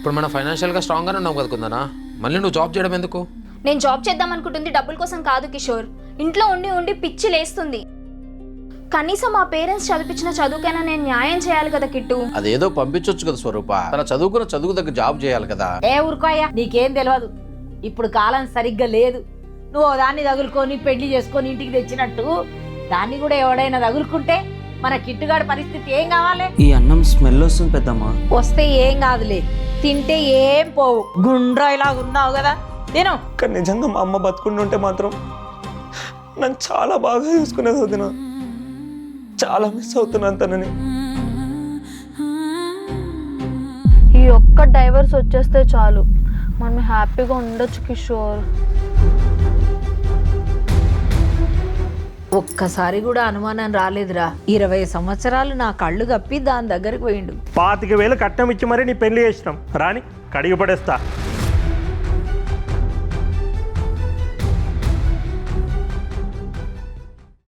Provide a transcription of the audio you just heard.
ఇప్పుడు మనం ఫైనాన్షియల్గా స్ట్రాంగ్గానే ఉన్నాం కదా కుందనా, మళ్ళీ నువ్వు జాబ్ చేయడం ఎందుకు? నేను జాబ్ చేద్దాం అనుకుంటుంది డబ్బుల కోసం కాదు కిషోర్. ఇంట్లో ఉండి ఉండి పిచ్చి లేస్తుంది. కనీసం మా పేరెంట్స్ చదివించిన చదువుకైనా నేను న్యాయం చేయాలి కదా కిట్టు. అదేదో పంపించొచ్చు కదా స్వరూప, తన చదువుకున్న చదువు దగ్గర జాబ్ చేయాలి కదా. ఏ ఊరుకోయ్యా, నీకేం తెలియదు. ఇప్పుడు కాలం సరిగ్గా లేదు. నువ్వు దాన్ని తగులుకొని పెళ్లి చేసుకొని ఇంటికి తెచ్చినట్టు దాన్ని కూడా ఎవడైనా తగులుకుంటే మన కిట్టుగాడి పరిస్థితి ఏం కావాలి? ఈ అన్నం స్మెల్ వస్తుంది పెద్దమ్మా. వస్తే ఏం కాదులే, తింటే ఏం పోవు. గుండ్రాయిలాగా ఉన్నావు కదా, తిను. కానీ నిజంగా మా అమ్మ బతుకుంటుంటే మాత్రం నన్ను చాలా బాగా చూసుకునేది వదిన. చాలా మిస్ అవుతున్నాను తనని. ఈ ఒక్క డైవర్స్ వచ్చేస్తే చాలు, మనం హ్యాపీగా ఉండొచ్చు కిషోర్. ఒక్కసారి కూడా అనుమానం రాలేదురా. 20 సంవత్సరాలు నా కళ్ళు కప్పి దాని దగ్గరికి పోయిండు. 25,000 కట్నం ఇచ్చి మరీ నీ పెళ్లి చేసినాం, రాని కడిగి పడేస్తా.